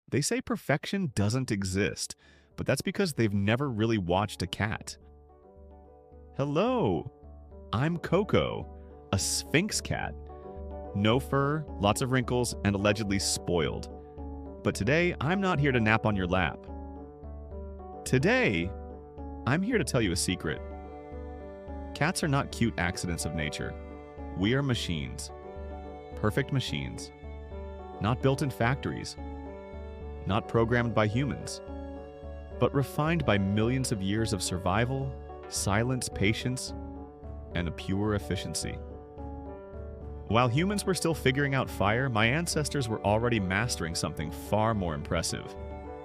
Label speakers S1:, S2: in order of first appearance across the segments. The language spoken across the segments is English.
S1: They say perfection doesn't exist, but that's because they've never really watched a cat. Hello, I'm Coco, a Sphynx cat. No fur, lots of wrinkles, and allegedly spoiled. But today, I'm not here to nap on your lap. Today, I'm here to tell you a secret. Cats are not cute accidents of nature. We are machines. Perfect machines. Not built in factories. Not programmed by humans. But refined by millions of years of survival, silence, patience, and a pure efficiency. While humans were still figuring out fire, my ancestors were already mastering something far more impressive: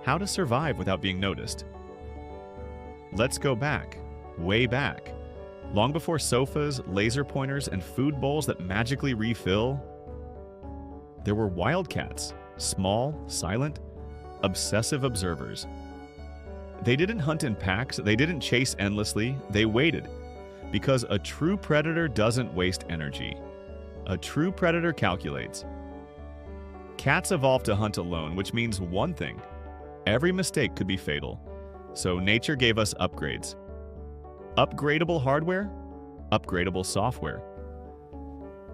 S1: how to survive without being noticed. Let's go back, way back. Long before sofas, laser pointers, and food bowls that magically refill, there were wildcats, small, silent, obsessive observers. They didn't hunt in packs, they didn't chase endlessly, they waited. Because a true predator doesn't waste energy. A true predator calculates. Cats evolved to hunt alone, which means one thing: every mistake could be fatal. So nature gave us upgrades. Upgradable hardware, upgradable software.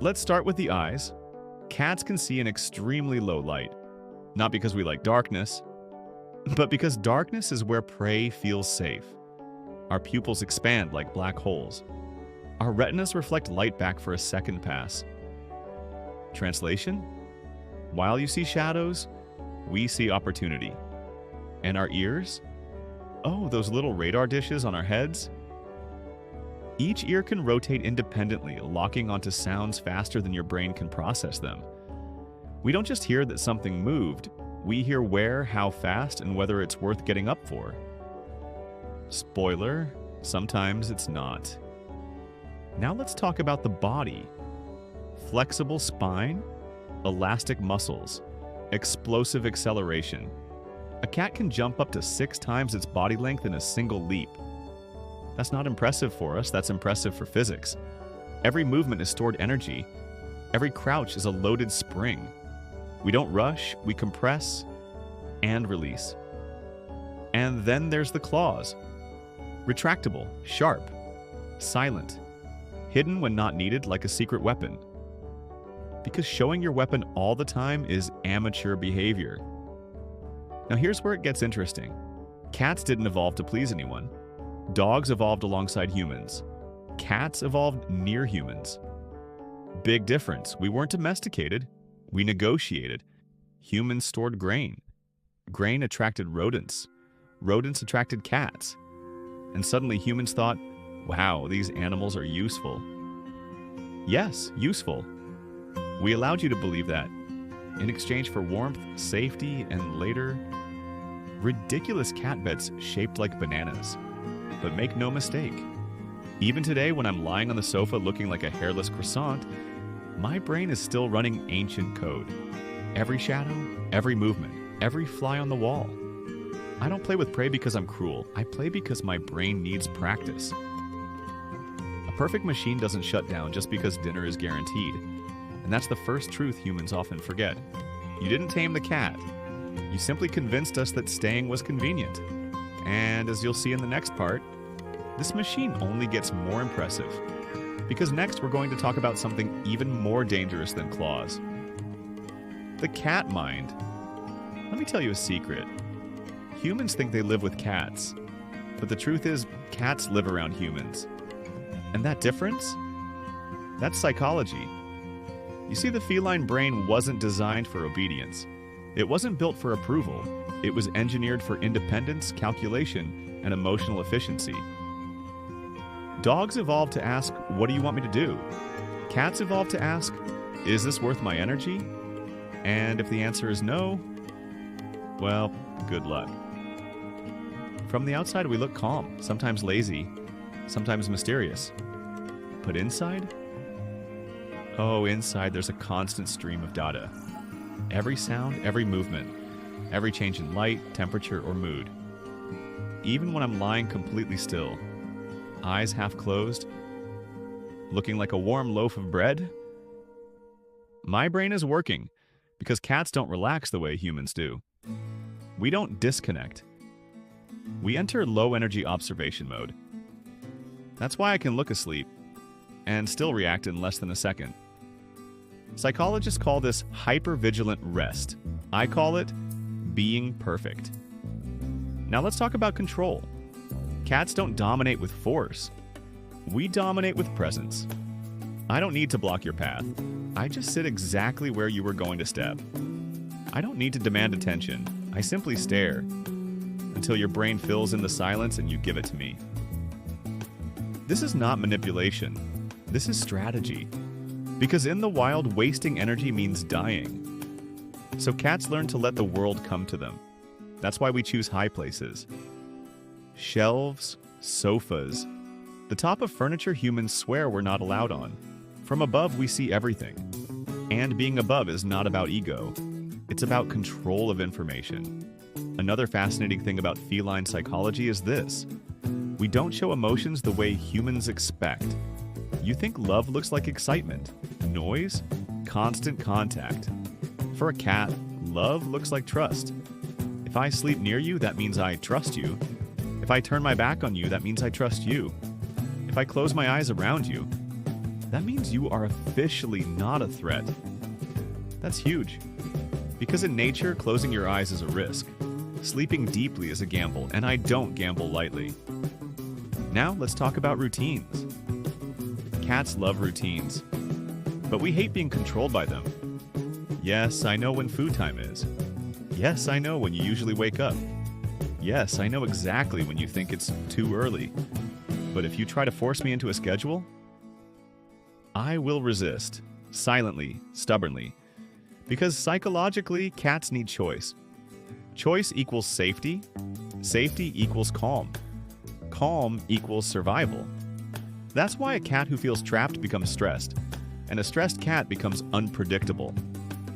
S1: Let's start with the eyes. Cats can see in extremely low light. Not because we like darkness, but because darkness is where prey feels safe. Our pupils expand like black holes. Our retinas reflect light back for a second pass. Translation? While you see shadows, we see opportunity. And our ears? Oh, those little radar dishes on our heads? Each ear can rotate independently, locking onto sounds faster than your brain can process them. We don't just hear that something moved, we hear where, how fast, and whether it's worth getting up for. Spoiler, sometimes it's not. Now let's talk about the body. Flexible spine, elastic muscles, explosive acceleration. A cat can jump up to 6 times its body length in a single leap. That's not impressive for us, that's impressive for physics. Every movement is stored energy. Every crouch is a loaded spring. We don't rush, we compress and release. And then there's the claws. Retractable, sharp, silent, hidden when not needed like a secret weapon. Because showing your weapon all the time is amateur behavior. Now here's where it gets interesting. Cats didn't evolve to please anyone. Dogs evolved alongside humans. Cats evolved near humans. Big difference. We weren't domesticated. We negotiated. Humans stored grain. Grain attracted rodents. Rodents attracted cats. And suddenly humans thought, wow, these animals are useful. Yes, useful. We allowed you to believe that. In exchange for warmth, safety, and later, ridiculous cat beds shaped like bananas. But make no mistake, even today when I'm lying on the sofa looking like a hairless croissant, my brain is still running ancient code. Every shadow, every movement, every fly on the wall. I don't play with prey because I'm cruel. I play because my brain needs practice. A perfect machine doesn't shut down just because dinner is guaranteed. And that's the first truth humans often forget. You didn't tame the cat. You simply convinced us that staying was convenient. And as you'll see in the next part, this machine only gets more impressive. Because next we're going to talk about something even more dangerous than claws. The cat mind. Let me tell you a secret. Humans think they live with cats, but the truth is cats live around humans. And that difference? That's psychology. You see, the feline brain wasn't designed for obedience. It wasn't built for approval. It was engineered for independence, calculation, and emotional efficiency. Dogs evolved to ask, what do you want me to do? Cats evolved to ask, is this worth my energy? And if the answer is no, well, good luck. From the outside, we look calm, sometimes lazy, sometimes mysterious. But inside? Oh, inside there's a constant stream of data. Every sound, every movement, every change in light, temperature, or mood. Even when I'm lying completely still, eyes half closed, looking like a warm loaf of bread, my brain is working because cats don't relax the way humans do. We don't disconnect. We enter low-energy observation mode. That's why I can look asleep and still react in less than a second. Psychologists call this hypervigilant rest. I call it being perfect. Now let's talk about control. Cats don't dominate with force. We dominate with presence. I don't need to block your path. I just sit exactly where you were going to step. I don't need to demand attention. I simply stare until your brain fills in the silence and you give it to me. This is not manipulation. This is strategy. Because in the wild, wasting energy means dying. So cats learn to let the world come to them. That's why we choose high places. Shelves, sofas, the top of furniture humans swear we're not allowed on. From above, we see everything. And being above is not about ego. It's about control of information. Another fascinating thing about feline psychology is this. We don't show emotions the way humans expect. You think love looks like excitement, noise, constant contact. For a cat, love looks like trust. If I sleep near you, that means I trust you. If I turn my back on you, that means I trust you. If I close my eyes around you, that means you are officially not a threat. That's huge. Because in nature, closing your eyes is a risk. Sleeping deeply is a gamble, and I don't gamble lightly. Now let's talk about routines. Cats love routines, but we hate being controlled by them. Yes, I know when food time is. Yes, I know when you usually wake up. Yes, I know exactly when you think it's too early. But if you try to force me into a schedule, I will resist, silently, stubbornly. Because psychologically, cats need choice. Choice equals safety. Safety equals calm. Calm equals survival. That's why a cat who feels trapped becomes stressed, and a stressed cat becomes unpredictable.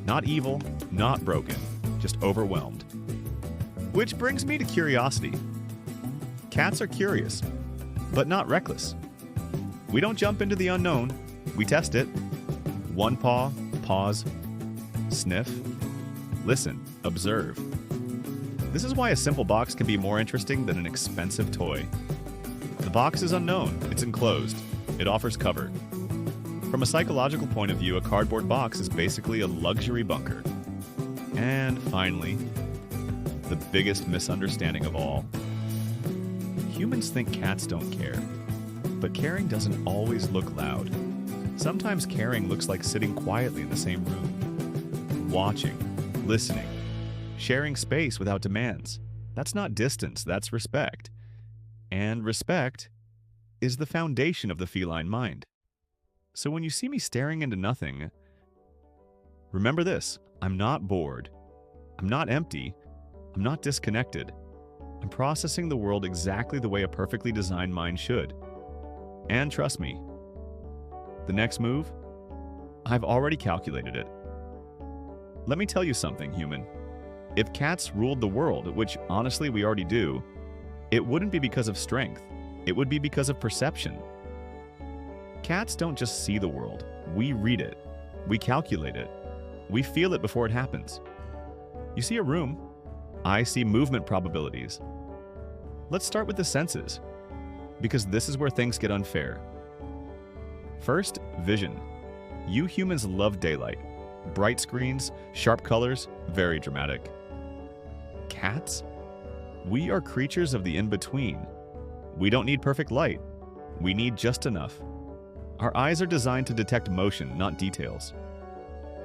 S1: Not evil, not broken, just overwhelmed. Which brings me to curiosity. Cats are curious, but not reckless. We don't jump into the unknown, we test it. One paw, pause, sniff, listen, observe. This is why a simple box can be more interesting than an expensive toy. The box is unknown, it's enclosed, it offers cover. From a psychological point of view, a cardboard box is basically a luxury bunker. And finally, the biggest misunderstanding of all. Humans think cats don't care, but caring doesn't always look loud. Sometimes caring looks like sitting quietly in the same room, watching, listening, sharing space without demands. That's not distance, that's respect. And respect is the foundation of the feline mind. So when you see me staring into nothing, remember this: I'm not bored, I'm not empty, I'm not disconnected. I'm processing the world exactly the way a perfectly designed mind should. And trust me, the next move, I've already calculated it. Let me tell you something, human. If cats ruled the world, which honestly we already do, it wouldn't be because of strength. It would be because of perception. Cats don't just see the world. We read it. We calculate it. We feel it before it happens. You see a room. I see movement probabilities. Let's start with the senses, because this is where things get unfair. First, vision. You humans love daylight. Bright screens, sharp colors, very dramatic. Cats? We are creatures of the in-between. We don't need perfect light. We need just enough. Our eyes are designed to detect motion, not details.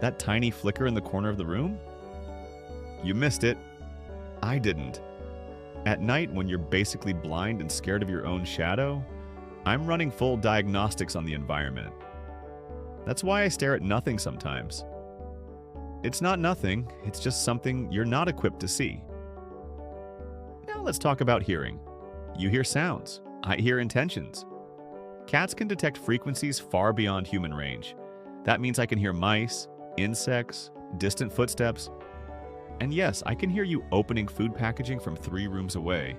S1: That tiny flicker in the corner of the room? You missed it. I didn't. At night, when you're basically blind and scared of your own shadow, I'm running full diagnostics on the environment. That's why I stare at nothing sometimes. It's not nothing, it's just something you're not equipped to see. Now let's talk about hearing. You hear sounds. I hear intentions. Cats can detect frequencies far beyond human range. That means I can hear mice, insects, distant footsteps. And yes, I can hear you opening food packaging from 3 rooms away.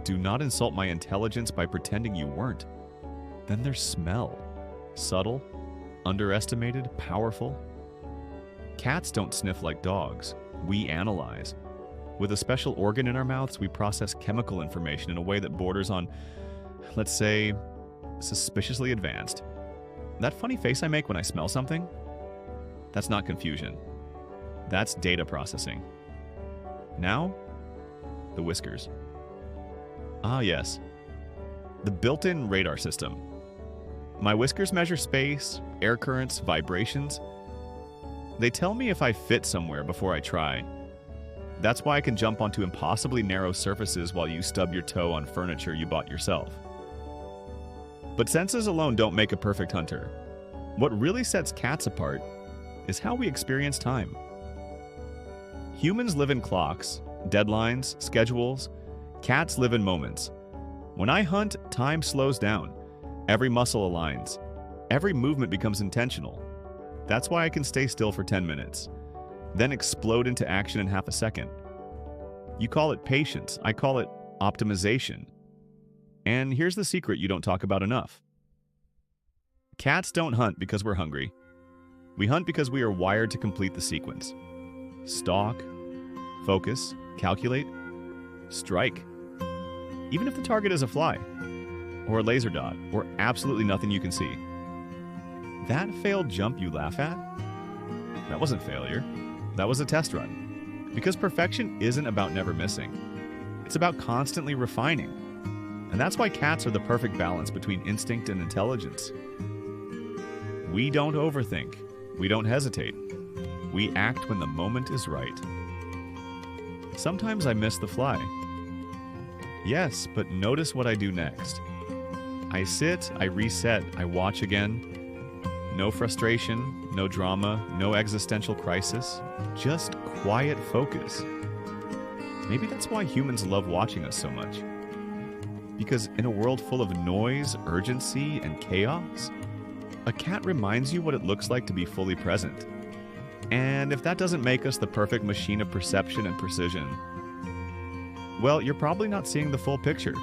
S1: Do not insult my intelligence by pretending you weren't. Then there's smell. Subtle, underestimated, powerful. Cats don't sniff like dogs. We analyze. With a special organ in our mouths, we process chemical information in a way that borders on, let's say, suspiciously advanced. That funny face I make when I smell something? That's not confusion. That's data processing. Now, the whiskers. Ah, yes. The built-in radar system. My whiskers measure space, air currents, vibrations. They tell me if I fit somewhere before I try. That's why I can jump onto impossibly narrow surfaces while you stub your toe on furniture you bought yourself. But senses alone don't make a perfect hunter. What really sets cats apart is how we experience time. Humans live in clocks, deadlines, schedules. Cats live in moments. When I hunt, time slows down. Every muscle aligns. Every movement becomes intentional. That's why I can stay still for 10 minutes, then explode into action in half a second. You call it patience. I call it optimization. And here's the secret you don't talk about enough. Cats don't hunt because we're hungry. We hunt because we are wired to complete the sequence. Stalk, focus, calculate, strike. Even if the target is a fly, or a laser dot, or absolutely nothing you can see. That failed jump you laugh at? That wasn't failure. That was a test run. Because perfection isn't about never missing. It's about constantly refining. And that's why cats are the perfect balance between instinct and intelligence. We don't overthink. We don't hesitate. We act when the moment is right. Sometimes I miss the fly. Yes, but notice what I do next. I sit, I reset, I watch again. No frustration, no drama, no existential crisis. Just quiet focus. Maybe that's why humans love watching us so much. Because in a world full of noise, urgency, and chaos, a cat reminds you what it looks like to be fully present. And if that doesn't make us the perfect machine of perception and precision, well, you're probably not seeing the full picture.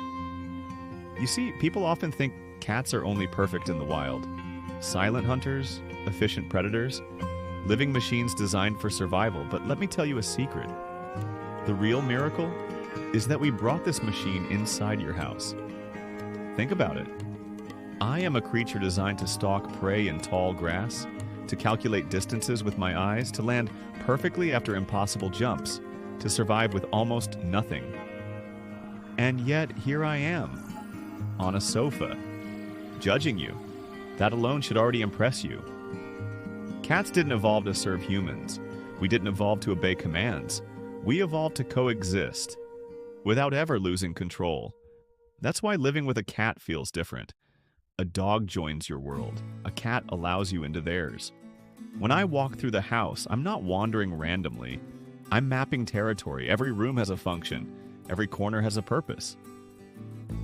S1: You see, people often think cats are only perfect in the wild. Silent hunters, efficient predators, living machines designed for survival. But let me tell you a secret. The real miracle is that we brought this machine inside your house. Think about it. I am a creature designed to stalk prey in tall grass, to calculate distances with my eyes, to land perfectly after impossible jumps, to survive with almost nothing. And yet, here I am, on a sofa, judging you. That alone should already impress you. Cats didn't evolve to serve humans. We didn't evolve to obey commands. We evolved to coexist, without ever losing control. That's why living with a cat feels different. A dog joins your world. A cat allows you into theirs. When I walk through the house, I'm not wandering randomly. I'm mapping territory. Every room has a function. Every corner has a purpose.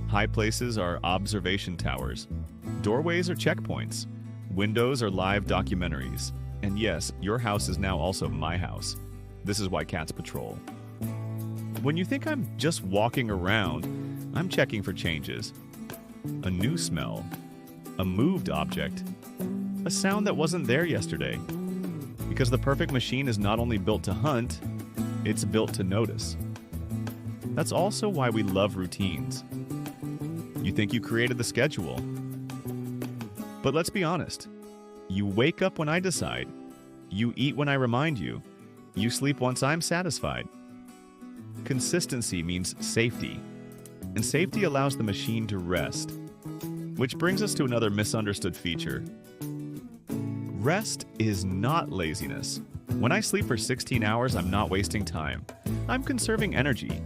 S1: High places are observation towers. Doorways are checkpoints. Windows are live documentaries. And yes, your house is now also my house. This is why cats patrol. When you think I'm just walking around, I'm checking for changes. A new smell. A moved object. A sound that wasn't there yesterday. Because the perfect machine is not only built to hunt, it's built to notice. That's also why we love routines. You think you created the schedule. But let's be honest. You wake up when I decide. You eat when I remind you. You sleep once I'm satisfied. Consistency means safety. And safety allows the machine to rest. Which brings us to another misunderstood feature. Rest is not laziness. When I sleep for 16 hours, I'm not wasting time. I'm conserving energy.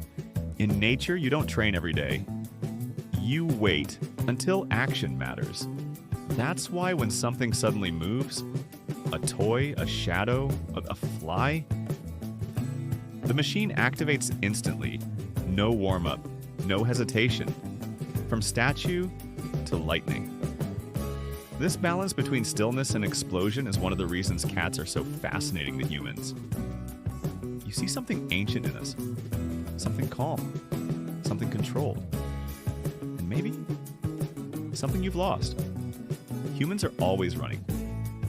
S1: In nature, you don't train every day. You wait until action matters. That's why when something suddenly moves, a toy, a shadow, a fly, the machine activates instantly. No warm-up, no hesitation. From statue to lightning. This balance between stillness and explosion is one of the reasons cats are so fascinating to humans. You see something ancient in us, something calm, something controlled, and maybe something you've lost. Humans are always running,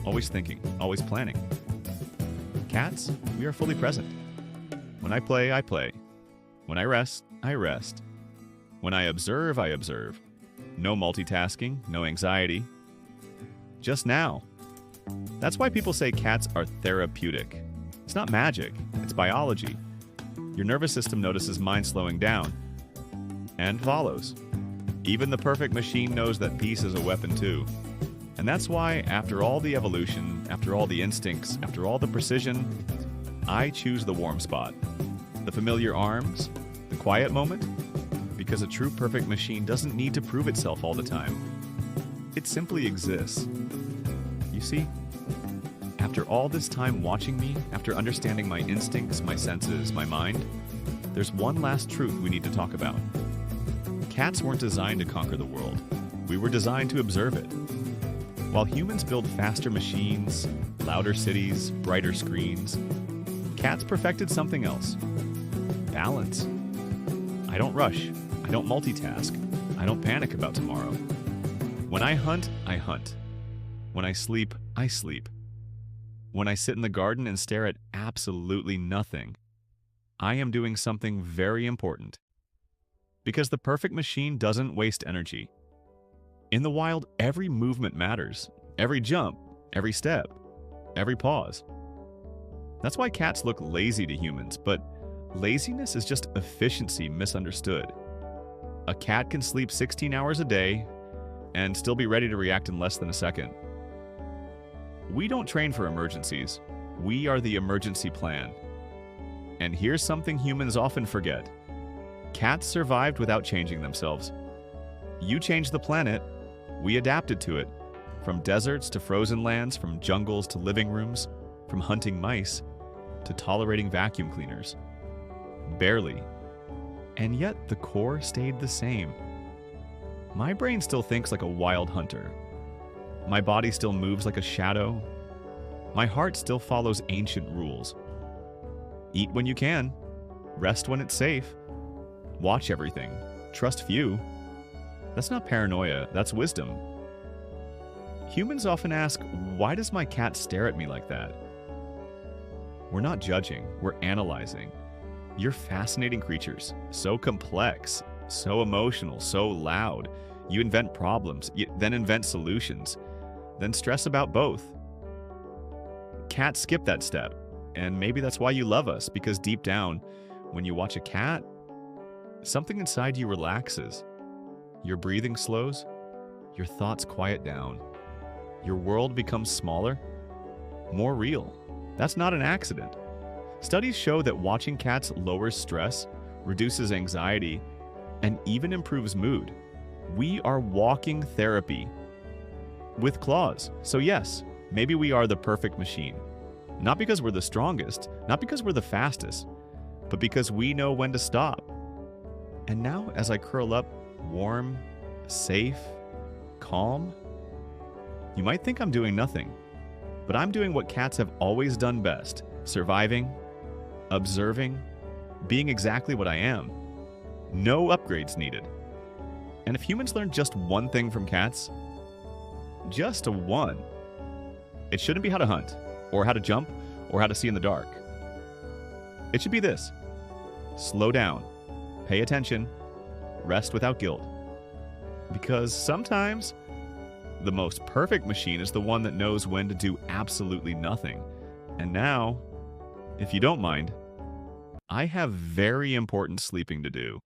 S1: always thinking, always planning. Cats, we are fully present. When I play, I play. When I rest, I rest. When I observe, I observe. No multitasking, no anxiety. Just now. That's why people say cats are therapeutic. It's not magic, it's biology. Your nervous system notices mine slowing down and follows. Even the perfect machine knows that peace is a weapon too. And that's why, after all the evolution, after all the instincts, after all the precision, I choose the warm spot. The familiar arms, the quiet moment, because a true perfect machine doesn't need to prove itself all the time. It simply exists. You see, after all this time watching me, after understanding my instincts, my senses, my mind, there's one last truth we need to talk about. Cats weren't designed to conquer the world. We were designed to observe it. While humans build faster machines, louder cities, brighter screens, cats perfected something else. Balance. I don't rush. I don't multitask. I don't panic about tomorrow. When I hunt, I hunt. When I sleep, I sleep. When I sit in the garden and stare at absolutely nothing, I am doing something very important. Because the perfect machine doesn't waste energy. In the wild, every movement matters. Every jump, every step, every pause. That's why cats look lazy to humans, but laziness is just efficiency misunderstood. A cat can sleep 16 hours a day and still be ready to react in less than a second. We don't train for emergencies. We are the emergency plan. And here's something humans often forget. Cats survived without changing themselves. You changed the planet, we adapted to it. From deserts to frozen lands, from jungles to living rooms, from hunting mice to tolerating vacuum cleaners. Barely. And yet the core stayed the same. My brain still thinks like a wild hunter. My body still moves like a shadow. My heart still follows ancient rules. Eat when you can. Rest when it's safe. Watch everything. Trust few. That's not paranoia, that's wisdom. Humans often ask, why does my cat stare at me like that? We're not judging, we're analyzing. You're fascinating creatures, so complex, so emotional, so loud. You invent problems, then invent solutions, then stress about both. Cats skip that step, and maybe that's why you love us, because deep down, when you watch a cat, something inside you relaxes. Your breathing slows, your thoughts quiet down. Your world becomes smaller, more real. That's not an accident. Studies show that watching cats lowers stress, reduces anxiety, and even improves mood. We are walking therapy with claws. So yes, maybe we are the perfect machine. Not because we're the strongest, not because we're the fastest, but because we know when to stop. And now, as I curl up, warm, safe, calm, you might think I'm doing nothing, but I'm doing what cats have always done best: surviving, observing, being exactly what I am. No upgrades needed. And if humans learn just one thing from cats, just a one, it shouldn't be how to hunt, or how to jump, or how to see in the dark. It should be this: slow down, pay attention, rest without guilt. Because sometimes the most perfect machine is the one that knows when to do absolutely nothing. And now, if you don't mind, I have very important sleeping to do.